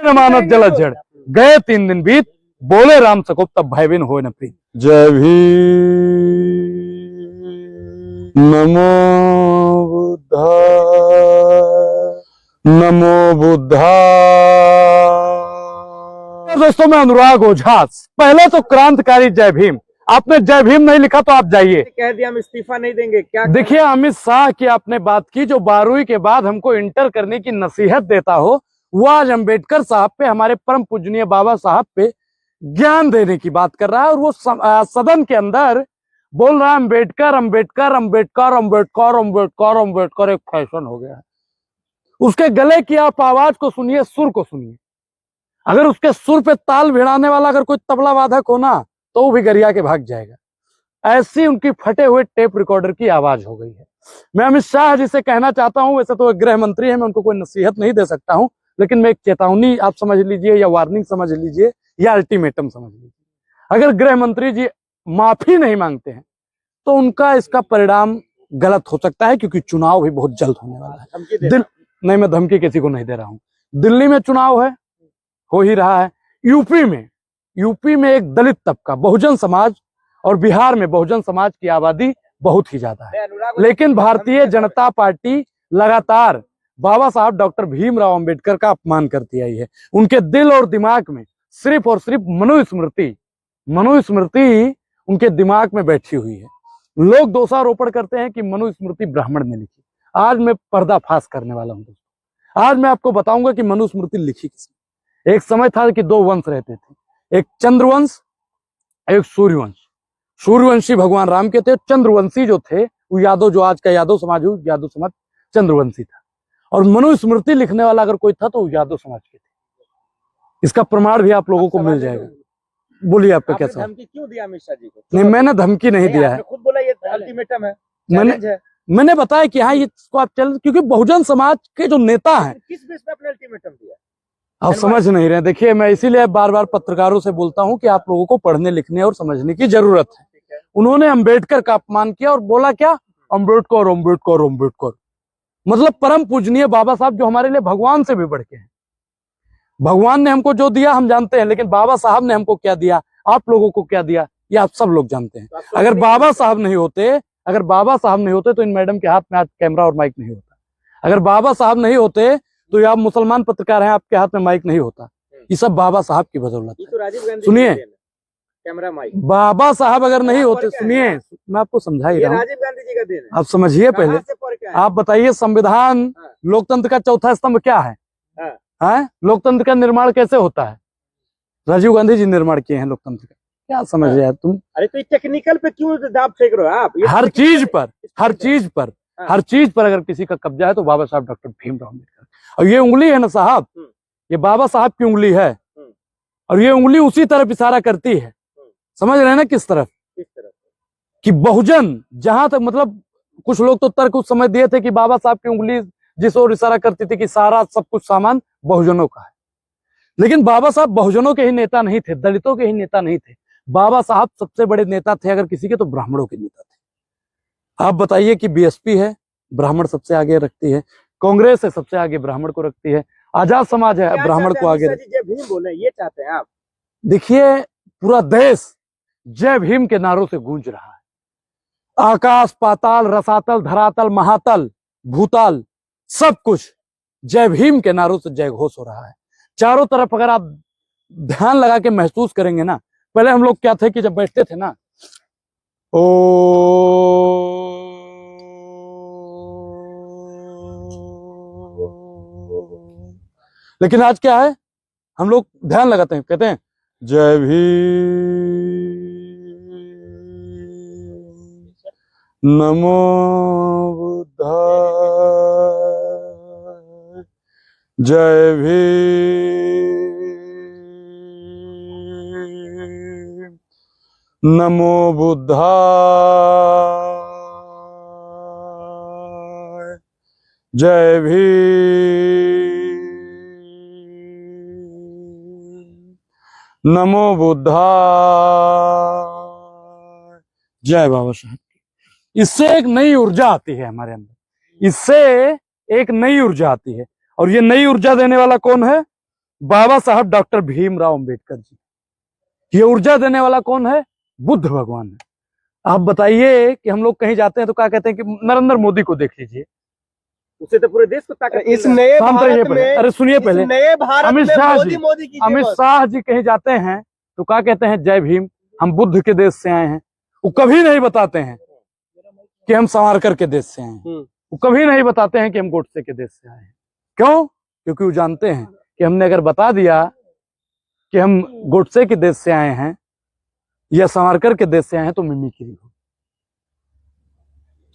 मानस जलझड़ गए 3 दिन बीत, बोले राम सको तब भय बिन होए न प्रीत। जय भीम नमो बुद्धाय नमो बुद्धाय। दोस्तों मैं अनुराग ओझा। पहले तो क्रांतिकारी जय भीम। आपने जय भीम नहीं लिखा तो आप जाइए। कह दिया हम इस्तीफा नहीं देंगे। क्या देखिए अमित शाह की आपने बात की, जो 12वीं के बाद हमको इंटर करने की नसीहत देता हो, वो आज अंबेडकर साहब पे, हमारे परम पूजनीय बाबा साहब पे ज्ञान देने की बात कर रहा है। और वो सदन के अंदर बोल रहा है अंबेडकर अंबेडकर अंबेडकर अंबेडकर अंबेडकर अंबेडकर। एक फैशन हो गया है। उसके गले की आप आवाज को सुनिए, सुर को सुनिए। अगर उसके सुर पे ताल भिड़ाने वाला अगर कोई तबला वादक हो ना, तो वो भी गरिया के भाग जाएगा। ऐसी उनकी फटे हुए टेप रिकॉर्डर की आवाज हो गई है। मैं अमित शाह जी से कहना चाहता हूं, वैसे तो गृह मंत्री है, मैं उनको कोई नसीहत नहीं दे सकता हूं, लेकिन मैं एक चेतावनी आप समझ लीजिए, या वार्निंग समझ लीजिए, या अल्टीमेटम समझ लीजिए। अगर गृह मंत्री जी माफी नहीं मांगते हैं तो उनका इसका परिणाम गलत हो सकता है, क्योंकि चुनाव भी बहुत जल्द होने वाला है। नहीं, मैं धमकी किसी को नहीं दे रहा हूं। दिल्ली में चुनाव है, हो ही रहा है। यूपी में एक दलित तबका, बहुजन समाज, और बिहार में बहुजन समाज की आबादी बहुत ही ज्यादा है, लेकिन भारतीय जनता पार्टी लगातार बाबा साहब डॉक्टर भीमराव अंबेडकर का अपमान करती आई है। उनके दिल और दिमाग में सिर्फ और सिर्फ मनुस्मृति उनके दिमाग में बैठी हुई है। लोग दोषारोपण करते हैं कि मनुस्मृति ब्राह्मण ने लिखी। आज मैं पर्दाफाश करने वाला हूं दोस्तों। आज मैं आपको बताऊंगा कि मनुस्मृति लिखी किसने। एक समय था कि 2 वंश रहते थे, एक चंद्रवंश, एक सूर्यवंश। सूर्यवंशी भगवान राम के थे, चंद्रवंशी जो थे वो यादव, जो आज का यादव समाज हो, यादव समाज चंद्रवंशी था। और मनुस्मृति लिखने वाला अगर कोई था तो वो यादव समाज के थे। इसका प्रमाण भी आप लोगों को मिल जाएगा। बोलिए आपका क्या सवाल? धमकी क्यों दिया अमित शाह जी को? नहीं, मैंने धमकी नहीं दिया है। खुद बोला ये अल्टीमेटम है, मैंने बताया कि हाँ, इसको आप चल, क्योंकि बहुजन समाज के जो नेता हैं, किस बेस पे आपने अल्टीमेटम दिया? आप समझ नहीं रहे। देखिए मैं इसीलिए बार बार पत्रकारों से बोलता हूं कि आप लोगों को पढ़ने लिखने और समझने की जरूरत है। उन्होंने अंबेडकर का अपमान किया और बोला क्या, अंबेडकर अंबेडकर अंबेडकर। मतलब परम पूजनीय बाबा साहब जो हमारे लिए भगवान से भी बढ़ के हैं। भगवान ने हमको जो दिया हम जानते हैं, लेकिन बाबा साहब ने हमको क्या दिया, आप लोगों को क्या दिया, ये आप सब लोग जानते हैं। अगर बाबा साहब नहीं होते तो इन मैडम के हाथ में आज कैमरा और माइक नहीं होता। अगर बाबा साहब नहीं होते तो ये आप मुसलमान पत्रकार हैं, आपके हाथ में माइक नहीं होता। ये सब बाबा साहब की बदौलत है। सुनिए, कैमरा माइक बाबा साहब अगर नहीं होते, सुनिए मैं आपको समझा ही रहा हूँ, राजीव गांधी जी का देन है। आप समझिए पहले। आप बताइए, संविधान लोकतंत्र का चौथा स्तंभ क्या है? लोकतंत्र का निर्माण कैसे होता है? राजीव गांधी जी निर्माण किए हैं लोकतंत्र का। क्या समझ रहे हैं तुम? अरे तो टेक्निकल पे क्यों दाव फेंक रहे हो आप? हर चीज पर अगर किसी का कब्जा है तो बाबा साहब डॉक्टर भीमराव अम्बेडकर। और ये उंगली है ना साहब, ये बाबा साहब की उंगली है, और ये उंगली उसी तरफ इशारा करती है। समझ रहे हैं ना किस तरफ? कि बहुजन जहां तक, मतलब कुछ लोग तो तर्क उस समय दिए थे कि बाबा साहब की उंगली जिस ओर इशारा करती थी कि सारा सब कुछ सामान बहुजनों का है। लेकिन बाबा साहब बहुजनों के ही नेता नहीं थे, दलितों के ही नेता नहीं थे। बाबा साहब सबसे बड़े नेता थे अगर किसी के, तो ब्राह्मणों के नेता थे। आप बताइए कि बीएसपी है, ब्राह्मण सबसे आगे रखती है, कांग्रेस है सबसे आगे ब्राह्मण को रखती है, आजाद समाज है ब्राह्मण को आगे जय भीम बोले, ये चाहते हैं आप? देखिए पूरा देश जय भीम के नारों से गूंज रहा है। आकाश पाताल रसातल धरातल महातल भूताल सब कुछ जय भीम के नारों से जय घोष हो रहा है चारों तरफ। अगर आप ध्यान लगा के महसूस करेंगे ना, पहले हम लोग क्या थे कि जब बैठते थे ना, ओ लेकिन आज क्या है, हम लोग ध्यान लगाते हैं, कहते हैं जय भीम नमो बुद्धाय जय भीम नमो बुद्धाय जय भीम नमो बुद्धाय जय बाबा साहब। इससे एक नई ऊर्जा आती है हमारे अंदर, इससे एक नई ऊर्जा आती है। और ये नई ऊर्जा देने वाला कौन है? बाबा साहब डॉक्टर भीमराव अंबेडकर जी। ये ऊर्जा देने वाला कौन है? बुद्ध भगवान है। आप बताइए कि हम लोग कहीं जाते हैं तो क्या कहते हैं कि नरेंद्र मोदी को देख लीजिए, उससे तो पूरे देश को ताकत इस मिल रहा है। नए शांत रहिए भारत पहले। में, अरे सुनिए इस पहले, नए भारत अमित में शाह मोदी जी, मोदी कीजिए अमित बस। शाह जी कहीं जाते हैं तो क्या कहते हैं? जय भीम, हम बुद्ध के देश से आए हैं। वो कभी नहीं बताते हैं कि हम सावरकर के देश से आए हैं। वो कभी नहीं बताते हैं कि हम गोडसे के देश से आए हैं। क्यों? क्योंकि वो जानते हैं कि हमने अगर बता दिया कि हम गोडसे के देश से आए हैं या सावरकर के देश से आए हैं तो मिमिक्री हो।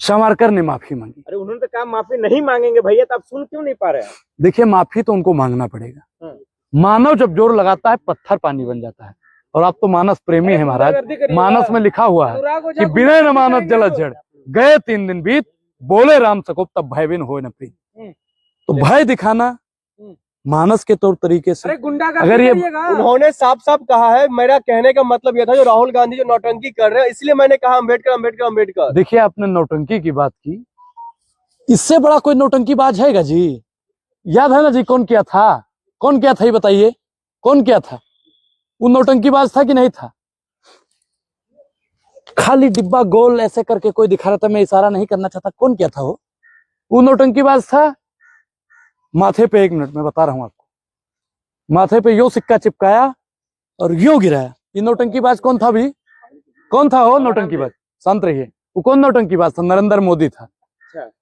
सावरकर ने माफी मांगी। अरे उन्होंने तो कहा माफी नहीं मांगेंगे भैया, तो आप सुन क्यों नहीं पा रहे हैं? देखिए, माफी तो उनको मांगना पड़ेगा। मानव जब जोर लगाता है पत्थर पानी बन जाता है। और आप तो मानस प्रेमी है महाराज। मानस में लिखा हुआ है कि बिना न मानत जल जड़ गए 3 दिन बीत, बोले राम सकोप तब भयबिन हो न प्रीत। तो भय दिखाना मानस के तौर तरीके से, अगर ये उन्होंने साफ साफ कहा है, मेरा कहने का मतलब यह था जो राहुल गांधी जो नौटंकी कर रहे हैं, इसलिए मैंने कहा अम्बेडकर अम्बेडकर अम्बेडकर। देखिए, आपने नौटंकी की बात की, इससे बड़ा कोई नौटंकीबाज हैगा जी? याद है ना जी कौन किया था? कौन किया था ये बताइए, कौन किया था? वो नौटंकीबाज था कि नहीं था? खाली डिब्बा गोल ऐसे करके कोई दिखा रहा था, मैं इशारा नहीं करना चाहता। कौन किया था वो नौटंकीबाज था। माथे पे, 1 मिनट में बता रहा हूं आपको, माथे पे यो सिक्का चिपकाया और यो गिराया। ये नौटंकीबाज कौन था भी? कौन था वो नौटंकीबाज? शांत रहिए। वो कौन नौटंकीबाज था? नरेंद्र मोदी था।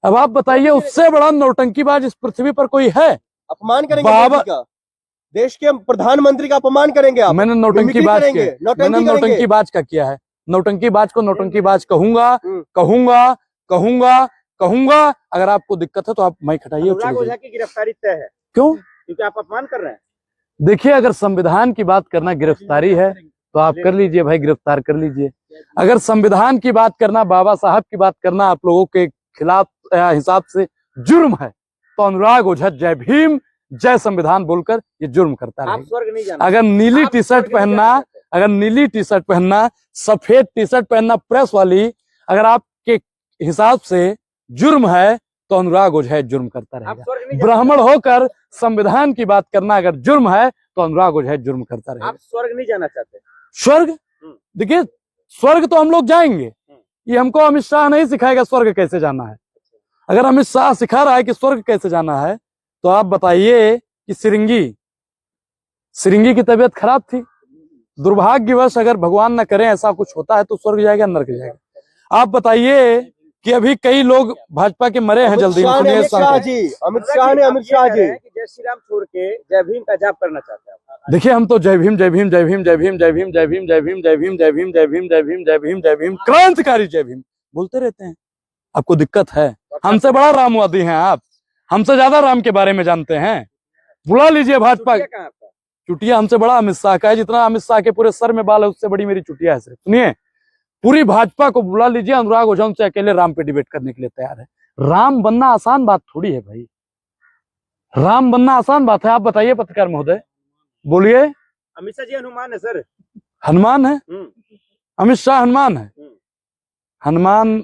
अब आप बताइए, उससे बड़ा नौटंकीबाज इस पृथ्वी पर कोई है? अपमान करेंगे बाबा, मोदी का, देश के प्रधानमंत्री का अपमान करेंगे आप। मैंने नौटंकीबाज करेंगे, मैंने नौटंकीबाज का किया है। नौटंकीबाज को नौटंकीबाज कहूंगा, कहूंगा, कहूंगा, कहूंगा। अगर आपको दिक्कत है तो आप माइक हटाइए। अनुराग ओझा की गिरफ्तारी तय है। क्यों? क्योंकि आप अपमान कर रहे हैं। देखिए, अगर संविधान की बात करना गिरफ्तारी है तो आप कर लीजिए भाई, गिरफ्तार कर लीजिए। अगर संविधान की बात करना, बाबा साहब की बात करना आप लोगों के खिलाफ हिसाब से जुर्म है तो अनुराग ओझा जय भीम जय संविधान बोलकर ये जुर्म करता आप रहेगा। स्वर्ग नहीं जाना। अगर नीली टी शर्ट पहनना, अगर नीली टी शर्ट पहनना, सफेद टी शर्ट पहनना प्रेस वाली, अगर आपके हिसाब से जुर्म है तो अनुराग ओझा जुर्म करता रहेगा। ब्राह्मण होकर संविधान की बात करना अगर जुर्म है तो अनुराग ओझा जुर्म करता रहेगा। आप स्वर्ग नहीं जाना चाहते? स्वर्ग? देखिए, स्वर्ग तो हम लोग जाएंगे। ये हमको अमित शाह नहीं सिखाएगा स्वर्ग कैसे जाना है। अगर अमित शाह सिखा रहा है कि स्वर्ग कैसे जाना है तो आप बताइए कि सिरिंगी की तबीयत खराब थी, दुर्भाग्यवश, अगर भगवान न करे ऐसा कुछ होता है तो स्वर्ग जाएगा नरक जाएगा। आप बताइए कि अभी कई लोग भाजपा के मरे हैं। जल्दी अमित शाह ने अमित शाह जी जय श्री राम छोड़ के जय भीम का जाप करना चाहते हैं। देखिए, हम तो जय भीम जय भीम जय भीम जय भीम जय भीम जय भीम जय भीम जय भीम जय भीम जय भीम जय भीम जय भीम जय भीम क्रांतिकारी जय भीम बोलते रहते हैं। आपको दिक्कत है? हमसे बड़ा रामवादी हैं आप, हमसे ज्यादा राम के बारे में जानते हैं। बुला लीजिए भाजपा। चुटिया हमसे बड़ा अमित शाह का है। जितना अमित शाह के पूरे सर में बाल है उससे बड़ी मेरी चुटिया है। सिर्फ सुनिए, पूरी भाजपा को बुला लीजिए। अनुराग ओझा से अकेले राम पे डिबेट करने के लिए तैयार है। राम बनना आसान बात थोड़ी है भाई, राम बनना आसान बात है। आप बताइए पत्रकार महोदय, बोलिए। अमित शाह जी हनुमान है सर। हनुमान है? अमित शाह हनुमान है? हनुमान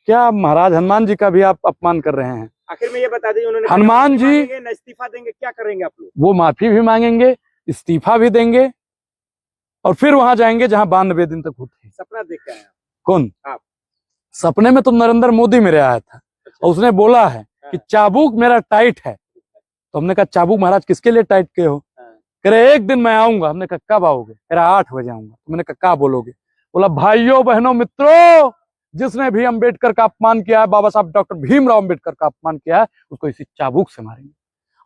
क्या महाराज? हनुमान जी का भी आप अपमान कर रहे हैं। आखिर में ये बता दीजिए, उन्होंने हनुमान जी इस्तीफा देंगे, क्या करेंगे आप लोग? वो माफी भी मांगेंगे, इस्तीफा भी देंगे और फिर वहां जाएंगे जहां 92 दिन तक होते हैं। सपना देख के आए हैं कौन? आप। सपने में तो नरेंद्र मोदी मेरे आया था और उसने बोला है कि चाबुक मेरा टाइट है। तो हमने कहा चाबुक महाराज किसके लिए टाइट के हो? कह रहे 1 दिन मैं आऊंगा। हमने कहा कब आओगे? कह रहा 8 बजे आऊंगा। तो मैंने कहा क्या बोलोगे? बोला भाइयों बहनों मित्रों, जिसने भी अंबेडकर का अपमान किया है, बाबा साहब डॉक्टर भीमराव अंबेडकर का अपमान किया है, उसको इसी चाबुक से मारेंगे।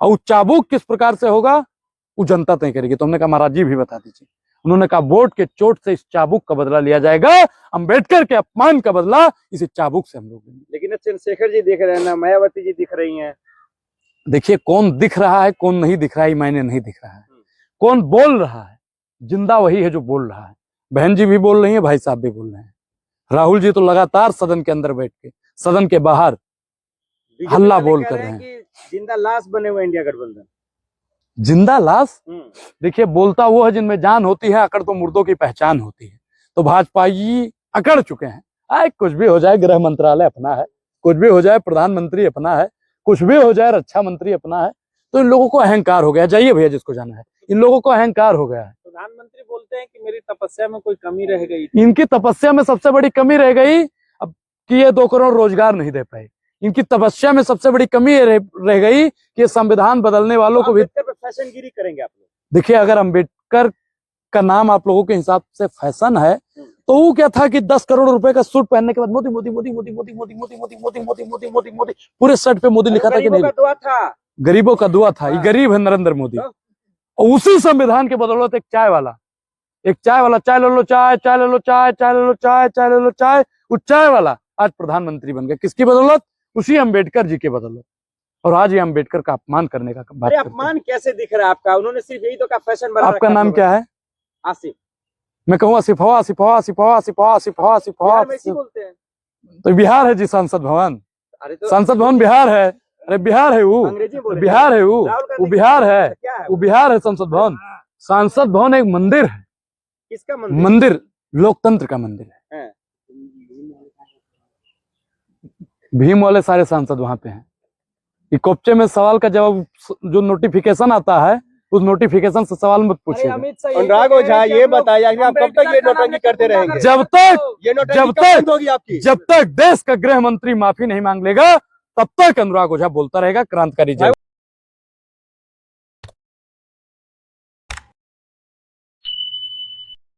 और वो चाबुक किस प्रकार से होगा वो जनता तय करेगी। तो हमने कहा महाराज जी भी बता दीजिए। उन्होंने कहा वोट के चोट से इस चाबुक का बदला लिया जाएगा, अंबेडकर के अपमान का बदला इसी चाबुक से हम लोग लेंगे। लेकिन चंद्रशेखर जी दिख रहे हैं ना, मायावती जी दिख रही हैं। देखिए, कौन दिख रहा है कौन नहीं दिख रहा है मैंने नहीं दिख रहा है। कौन बोल रहा है जिंदा वही है जो बोल रहा है। बहन जी भी बोल रही है, भाई साहब भी बोल रहे हैं। राहुल जी तो लगातार सदन के अंदर बैठ के, सदन के बाहर हल्ला बोल कर रहे हैं। जिंदा लाश बने हुए इंडिया गठबंधन। जिंदा लाश? देखिए, बोलता वो है जिनमें जान होती है, अकड़ तो मुर्दों की पहचान होती है। तो भाजपाई अकड़ चुके हैं। आए कुछ भी हो जाए, गृह मंत्रालय अपना है, कुछ भी हो जाए प्रधानमंत्री अपना है, कुछ भी हो जाए रक्षा मंत्री अपना है। तो इन लोगों को अहंकार हो गया। जाइए भैया जिसको जाना है, इन लोगों को अहंकार हो गया है। प्रधानमंत्री बोलते हैं कि मेरी तपस्या में कोई कमी रह गई थी। इनकी तपस्या में सबसे बड़ी कमी रह गई अब कि ये 2 करोड़ रोजगार नहीं दे पाए। इनकी तपस्या में सबसे बड़ी कमी ये रह गई कि ये संविधान बदलने वालों को भी। अम्बेडकर पे फैशनगिरी करेंगे आप लोग? देखिए, अगर अम्बेडकर का नाम आप लोगों के हिसाब से फैशन है, तो वो क्या था कि 10 करोड़ रुपए का सूट पहनने के बाद मोदी मोदी मोदी मोदी मोदी मोदी मोदी मोदी मोदी मोदी मोदी मोदी मोदी पूरे शर्ट पे मोदी लिखा था कि नहीं? गरीबों का दुआ था। गरीबों का दुआ था। ये गरीब है नरेंद्र मोदी। और उसी संविधान के बदौलत एक चाय वाला चाय ले लो चाय, चाय ले लो चाय, चाय ले लो चाय, चाय ले लो चाय, वो चाय वाला आज प्रधानमंत्री बन गया। किसकी बदौलत? उसी अम्बेडकर जी के बदौलत। और आज ये अम्बेडकर का अपमान करने का बात अरे करते हैं। अपमान कैसे दिख रहा है आपका? उन्होंने सिर्फ यही तो का फैशन बना आपका रखा नाम है। क्या है? आसिफ। मैं कहूँ आसिफ हवा, आसिफ हवा, आसिफ हवा, आसिफ हवा, आसिफ हवा, आसिफ हवा। बिहार में इसी बोलते हैं। तो बिहार है जी संसद भवन। अरे तो संसद भवन बिहार है। अरे बिहार है वो, अंग्रेजी बोले। बिहार है राहुल वो गांधी बिहार है, क्या है वो बिहार है संसद भवन। संसद भवन एक मंदिर है। किसका मंदिर? मंदिर लोकतंत्र का मंदिर है। है। भीम वाले सारे सांसद वहां पे हैं। ये कोपचे में सवाल का जवाब जो नोटिफिकेशन आता है, उस नोटिफिकेशन से सवाल मत अरे पूछिए। अमित शाह अनुराग ओझा, ये बताइए कि आप कब तक ये नौटंकी करते रहेंगे? जब तक ये नौटंकी जब कब तक बंद होगी आपकी? जब तक देश का गृह मंत्री माफी नहीं मांग लेगा, तब तक अनुराग ओझा बोलता रहेगा क्रांतिकारी जय।